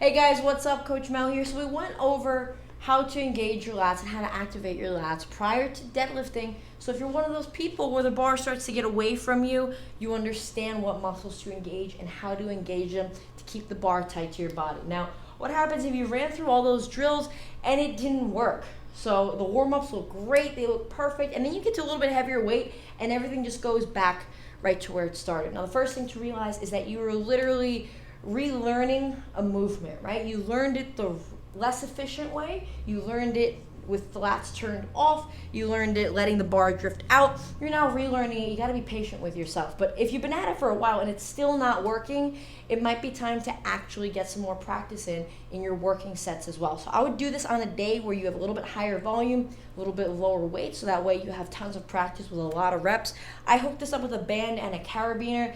Hey guys, what's up? Coach Mel here. So we went over how to engage your lats and how to activate your lats prior to deadlifting. So if you're one of those people where the bar starts to get away from you, you understand what muscles to engage and how to engage them to keep the bar tight to your body. Now, what happens if you ran through all those drills and it didn't work? So the warm-ups look great, they look perfect, and then you get to a little bit heavier weight and everything just goes back right to where it started. Now the first thing to realize is that you are literally relearning a movement, right? You learned it the less efficient way. You learned it with the lats turned off. You learned it letting the bar drift out. You're now relearning it. You got to be patient with yourself. But if you've been at it for a while and it's still not working, it might be time to actually get some more practice in your working sets as well. So I would do this on a day where you have a little bit higher volume, a little bit lower weight, so that way you have tons of practice with a lot of reps. I hooked this up with a band and a carabiner.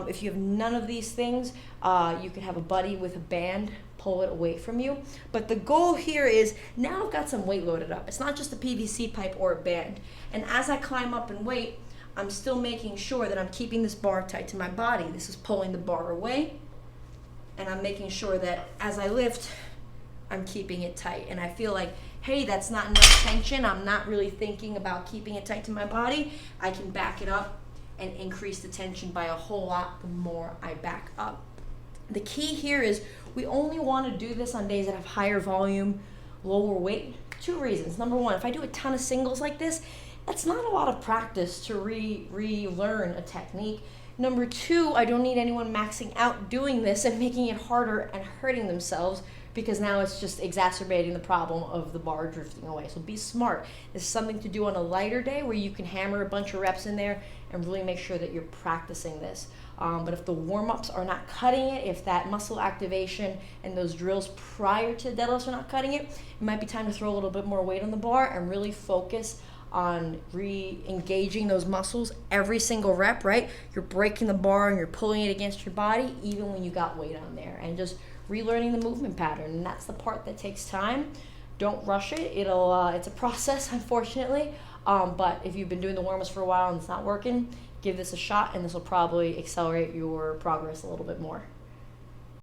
If you have none of these things, you could have a buddy with a band pull it away from you. But the goal here is now I've got some weight loaded up. It's not just a PVC pipe or a band. And as I climb up in weight, I'm still making sure that I'm keeping this bar tight to my body. This is pulling the bar away. And I'm making sure that as I lift, I'm keeping it tight. And I feel like, hey, that's not enough tension. I'm not really thinking about keeping it tight to my body. I can back it up and increase the tension by a whole lot the more I back up. The key here is we only want to do this on days that have higher volume, lower weight. Two reasons. Number one, if I do a ton of singles like this, that's not a lot of practice to relearn a technique. Number two, I don't need anyone maxing out doing this and making it harder and hurting themselves, because now it's just exacerbating the problem of the bar drifting away. So be smart. This is something to do on a lighter day where you can hammer a bunch of reps in there and really make sure that you're practicing this. But if the warm-ups are not cutting it, if that muscle activation and those drills prior to deadlifts are not cutting it, it might be time to throw a little bit more weight on the bar and really focus on re-engaging those muscles every single rep, right? You're breaking the bar and you're pulling it against your body even when you got weight on there, and just relearning the movement pattern. And that's the part that takes time. Don't rush it. It's a process, unfortunately. But if you've been doing the warm-ups for a while and it's not working, give this a shot, and this will probably accelerate your progress a little bit more.